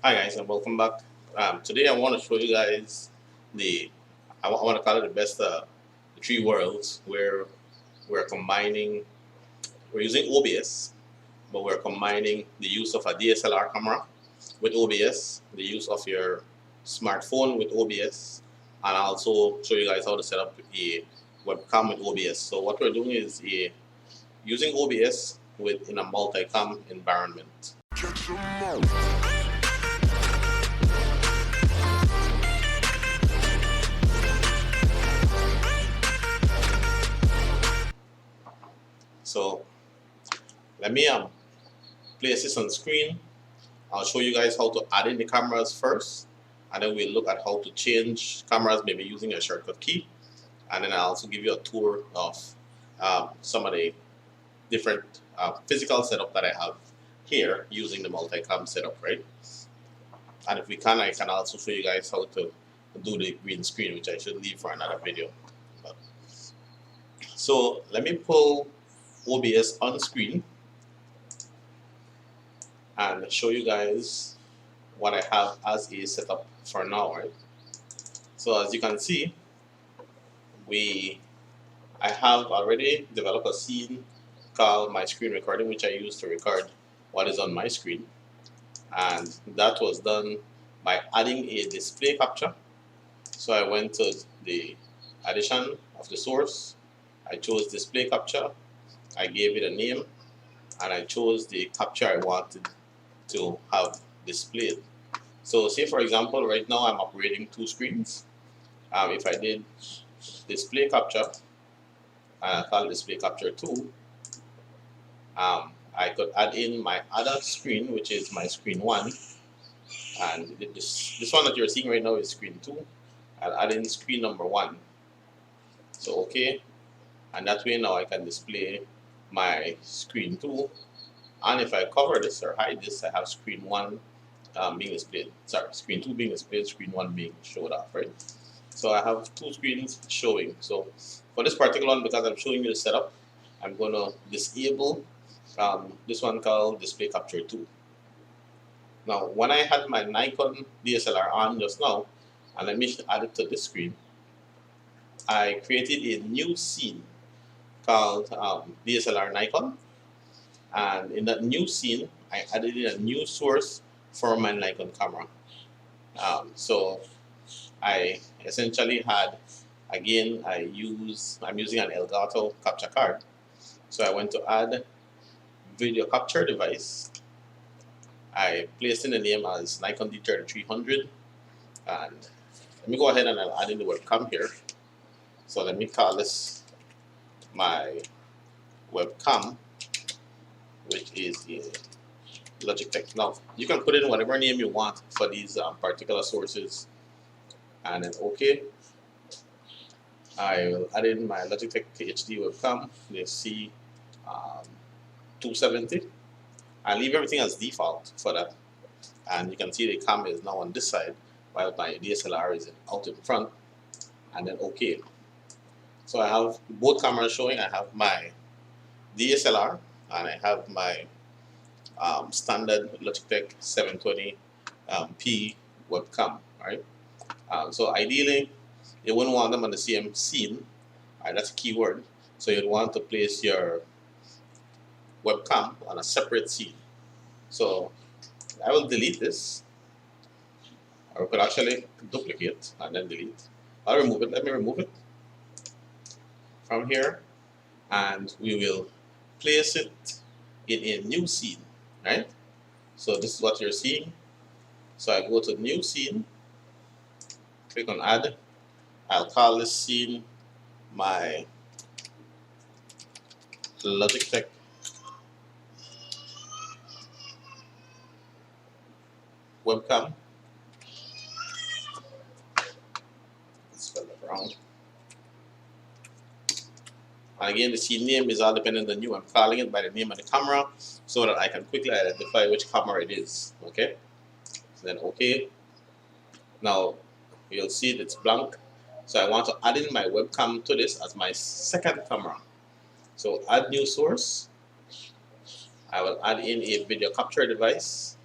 Hi guys and welcome back. Today I want to show you guys I want to call it the best three worlds where we're combining, we're using OBS, but we're combining the use of a DSLR camera with OBS, the use of your smartphone with OBS, and also show you guys how to set up a webcam with OBS. So what we're doing is using OBS in a multi-cam environment. So let me place this on screen. I'll show you guys how to add in the cameras first, and then we'll look at how to change cameras, maybe using a shortcut key. And then I'll also give you a tour of some of the different physical setup that I have here using the multi-cam setup, right? And if we can, I can also show you guys how to do the green screen, which I should leave for another video. So let me pull OBS on screen and show you guys what I have as a setup for now, right? So as you can see, I have already developed a scene called my screen recording, which I use to record what is on my screen, and that was done by adding a display capture. So I went to the addition of the source, I chose display capture, I gave it a name, and I chose the capture I wanted to have displayed. So say for example, right now I'm operating two screens. If I did display capture, and I call display capture 2, I could add in my other screen, which is my screen 1, and this one that you're seeing right now is screen 2. I'll add in screen number 1. So okay, and that way now I can display my screen 2, and if I cover this or hide this, I have screen 1 being displayed. Sorry, screen 2 being displayed, screen 1 being showed off, right? So I have two screens showing. So for this particular one, because I'm showing you the setup, I'm going to disable this one called display capture 2. Now when I had my Nikon DSLR on just now, and let me add it to this screen, I created a new scene called DSLR Nikon, and in that new scene I added in a new source for my Nikon camera. So I essentially had, again, I'm using an Elgato capture card, so I went to add video capture device. I placed in the name as Nikon D3300, and let me go ahead and I'll add in the webcam here. So let me call this my webcam, which is a Logitech. Now you can put in whatever name you want for these particular sources, and then okay. I will add in my Logitech HD webcam, the C270. I leave everything as default for that, and you can see the camera is now on this side while my DSLR is out in front, and then okay. So I have both cameras showing. I have my DSLR and I have my standard Logitech 720p webcam, right? So ideally, you wouldn't want them on the same scene. That's a key word. So you'd want to place your webcam on a separate scene. So I will delete this, or we could actually duplicate and then delete. I'll remove it. Let me remove it from here, and we will place it in a new scene, right? So this is what you're seeing. So I go to new scene, click on add. I'll call this scene my Logitech webcam. Let's spell it wrong. And again, the scene name is all dependent on you. I'm calling it by the name of the camera so that I can quickly identify which camera it is. Okay? So then okay. Now you'll see that it's blank. So I want to add in my webcam to this as my second camera. So add new source. I will add in a video capture device.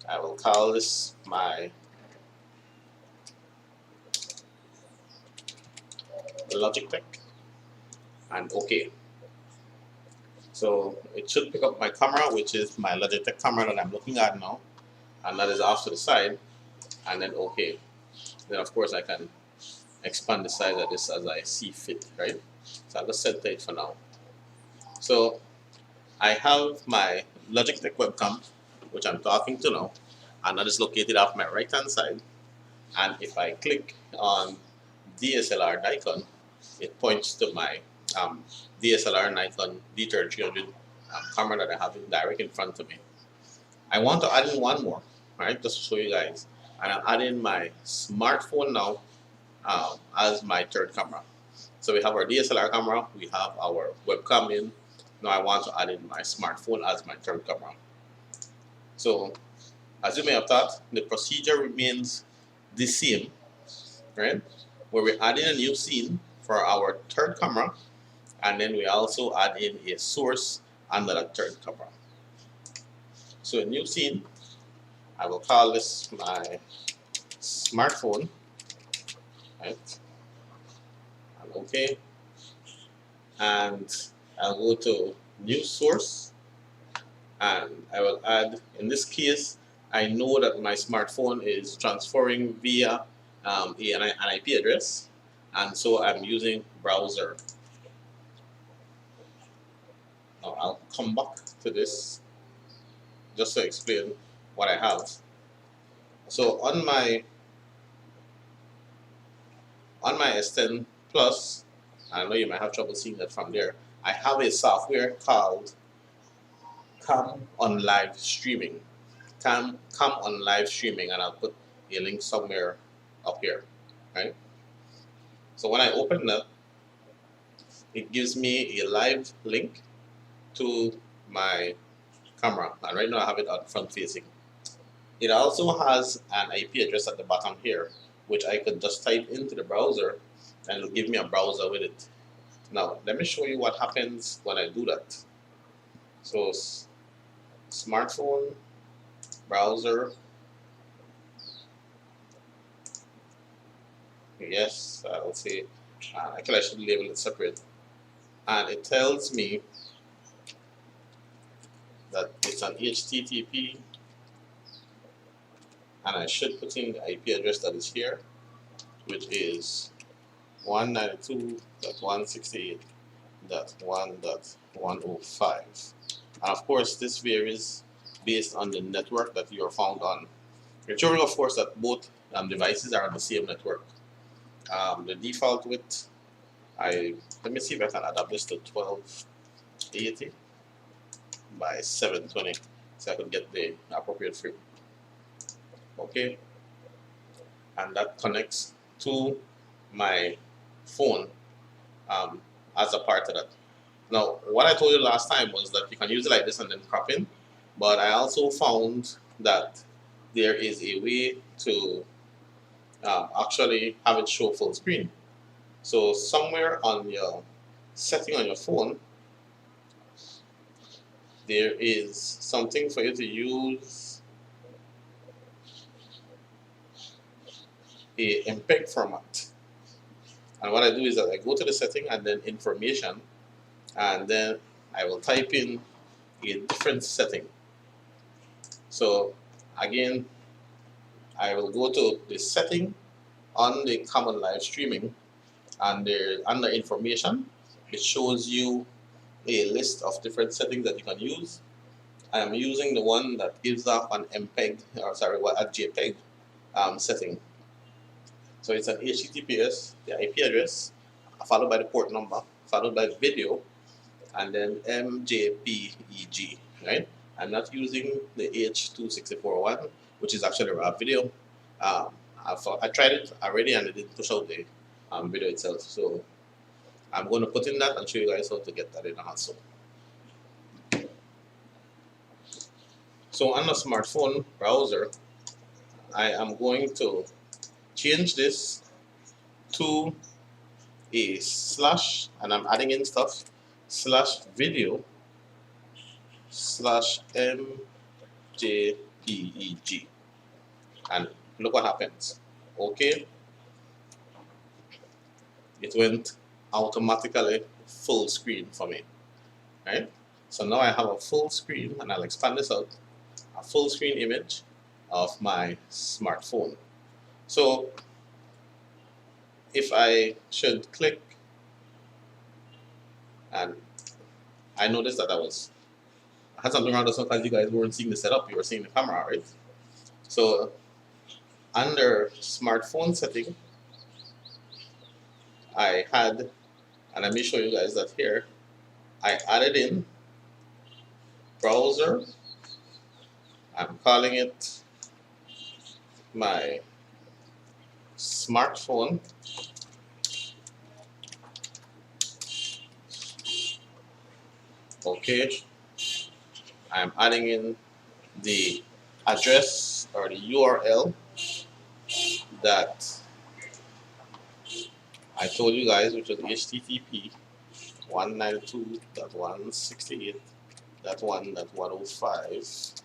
I will call this my Logitech and OK. So it should pick up my camera, which is my Logitech camera that I'm looking at now, and that is off to the side, and then OK. Then of course I can expand the size of this as I see fit, right? So I'll just set it for now. So I have my Logitech webcam, which I'm talking to now, and that is located off my right hand side. And if I click on DSLR Nikon, it points to my DSLR Nikon D3300 camera that I have direct in front of me. I want to add in one more, right, just to show you guys. And I'm adding my smartphone now as my third camera. So we have our DSLR camera, we have our webcam in. Now I want to add in my smartphone as my third camera. So as you may have thought, the procedure remains the same, right? Where we add in a new scene for our third camera, and then we also add in a source under that third camera. So a new scene, I will call this my smartphone, right? And OK. And I'll go to new source, and I will add, in this case, I know that my smartphone is transferring via an IP address, and so I'm using browser. Now I'll come back to this just to explain what I have. So on my S10 Plus, I know you might have trouble seeing that from there, I have a software called CAMon live streaming. CAMon live streaming, and I'll put a link somewhere up here, right? So when I open that, it gives me a live link to my camera, and right now I have it on front facing. It also has an IP address at the bottom here, which I could just type into the browser and it'll give me a browser with it. Now let me show you what happens when I do that. So smartphone, browser, yes, I'll say, actually I should label it separate, and it tells me that it's an HTTP, and I should put in the IP address that is here, which is 192.168.1.105. And of course this varies based on the network that you are found on, ensuring of course that both devices are on the same network. The default width, let me see if I can adapt this to 1280 by 720 so I can get the appropriate frame. Okay, and that connects to my phone as a part of that. Now, what I told you last time was that you can use it like this and then crop in, but I also found that there is a way to actually have it show full screen. So somewhere on your setting on your phone, there is something for you to use a MPEG format. And what I do is that I go to the setting and then information, and then I will type in a different setting. So again, I will go to the setting on the CAMon live streaming, and there under information it shows you a list of different settings that you can use. I am using the one that gives off an MPEG, or sorry, a JPEG setting. So it's an HTTPS, the IP address, followed by the port number, followed by video, and then MJPEG, right? I'm not using the H.264.1, which is actually a raw video. I tried it already and it didn't push out the video itself. So I'm going to put in that and show you guys how to get that in also. So on the smartphone browser, I am going to change this to a slash, and I'm adding in stuff, slash video slash MJPEG. JPEG. And look what happens. Okay, it went automatically full screen for me, right? So now I have a full screen, and I'll expand this out, a full screen image of my smartphone. So if I should click, and I noticed that I had something wrong with this because you guys weren't seeing the setup, you were seeing the camera, right? So under smartphone setting, I had, and let me show you guys that here, I added in browser. I'm calling it my smartphone. Okay, I'm adding in the address or the URL that I told you guys, which was HTTP 192.168.1.105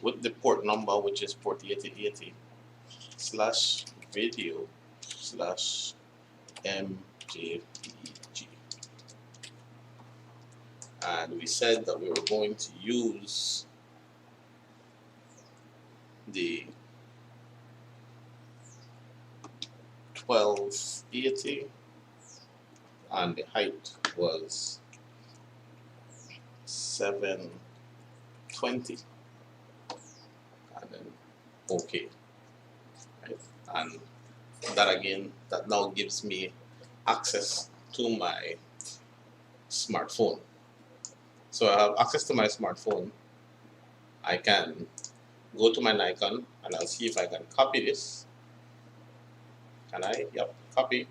with the port number, which is port 8080/video/MJPEG. And we said that we were going to use the 1280, and the height was 720, and then OK, right? And that again, that now gives me access to my smartphone. So I have access to my smartphone. I can go to my Nikon, and I'll see if I can copy this. Can I? Yep, copy.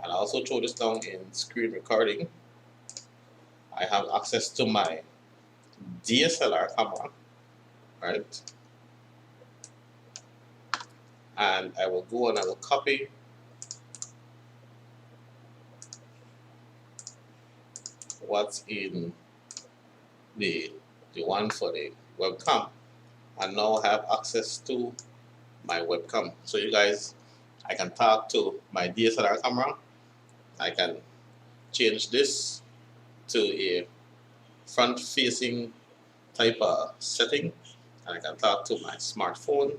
And I also throw this down in screen recording. I have access to my DSLR camera, right? And I will go and I will copy what's in the one for the webcam, and now I have access to my webcam. So you guys, I can talk to my DSLR camera. I can change this to a front-facing type of setting, and I can talk to my smartphone,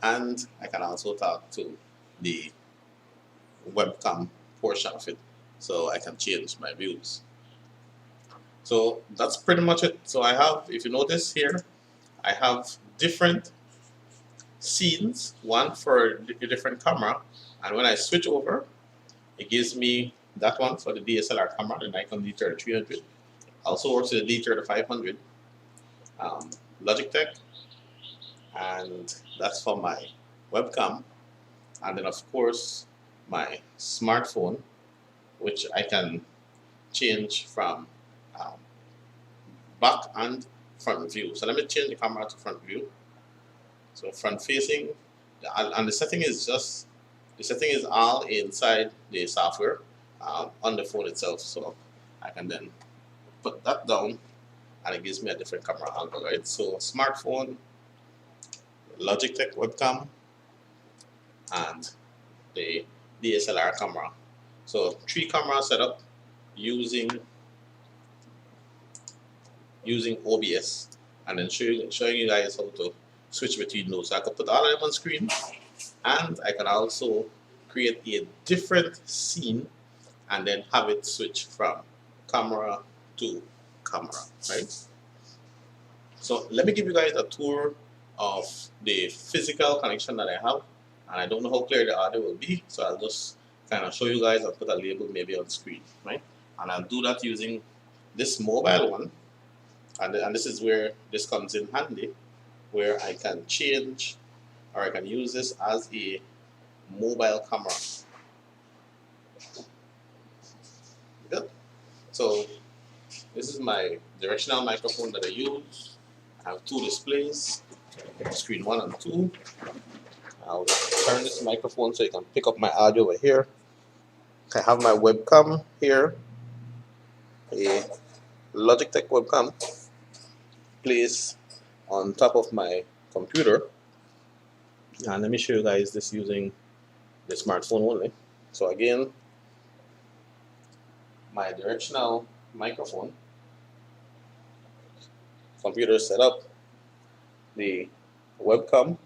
and I can also talk to the webcam portion of it, so I can change my views. So that's pretty much it. So I have, if you notice here, I have different scenes, one for a different camera, and when I switch over, it gives me that one for the DSLR camera, the Nikon D3300. Also works with the D3500 Logitech, and that's for my webcam. And then of course my smartphone, which I can change from back and front view. So let me change the camera to front view. So front facing, and the setting is all inside the software on the phone itself. So I can then put that down, and it gives me a different camera angle, right? So smartphone, Logitech webcam, and the DSLR camera. So 3 camera setup using OBS, and then showing you guys how to switch between those. So I could put all of them on screen, and I can also create a different scene and then have it switch from camera to camera, right? So let me give you guys a tour of the physical connection that I have, and I don't know how clear the audio will be, so I'll just kind of show you guys and put a label maybe on screen, right? And I'll do that using this mobile one, and this is where this comes in handy, where I can change, or I can use this as a mobile camera. Good. So this is my directional microphone that I use. I have 2 displays, screen 1 and 2. I'll turn this microphone so you can pick up my audio over here. I have my webcam here, a Logitech webcam. place on top of my computer. And let me show you guys this using the smartphone only. So again, my directional microphone, computer setup, the webcam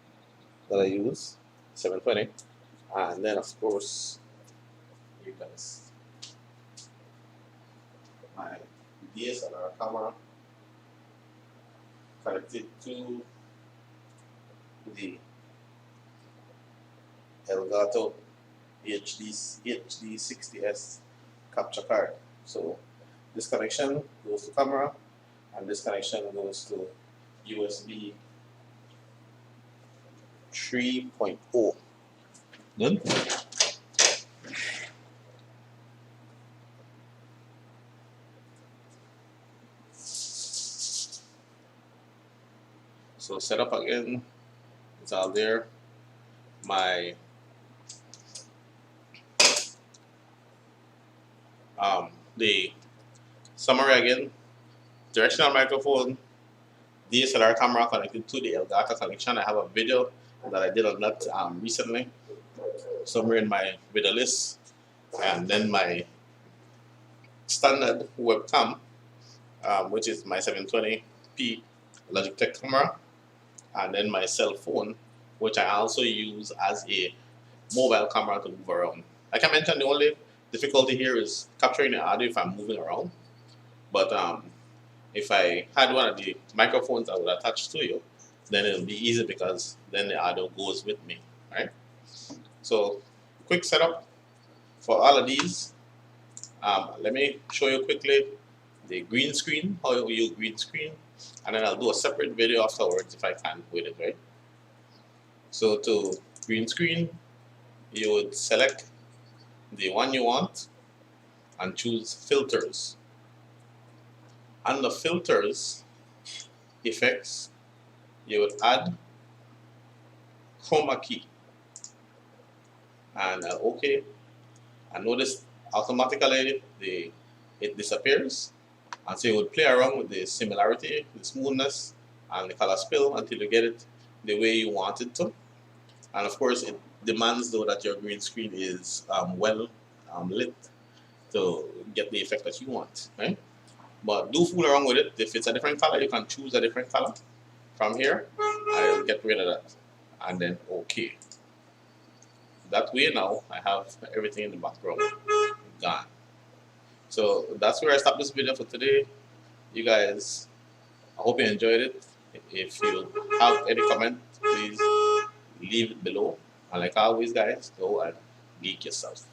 that I use, 720, and then of course you guys, my DSLR camera connected to the Elgato HD60S capture card. So this connection goes to camera, and this connection goes to USB 3.0. Good. So setup again, it's all there. My the summary again: directional microphone, DSLR camera connected to the Elgato connection. I have a video that I did on that recently, somewhere in my video list, and then my standard webcam, which is my 720p Logitech camera, and then my cell phone, which I also use as a mobile camera to move around. Like I mentioned, the only difficulty here is capturing the audio if I'm moving around. But if I had one of the microphones I would attach to you, then it'll be easy because then the audio goes with me, right? So quick setup for all of these. Let me show you quickly the green screen, how you use green screen, and then I'll do a separate video afterwards if I can with it, right? So to green screen, you would select the one you want and choose filters. Under filters, effects, you would add chroma key and OK, and notice automatically it disappears, and so you would play around with the similarity, the smoothness, and the color spill until you get it the way you want it to. And of course, it demands though that your green screen is well lit to get the effect that you want, right? But do fool around with it. If it's a different color, you can choose a different color. From here, I'll get rid of that, and then OK. That way now I have everything in the background gone. So that's where I stop this video for today. You guys, I hope you enjoyed it. If you have any comment, please leave it below. And like always, guys, go and geek yourself.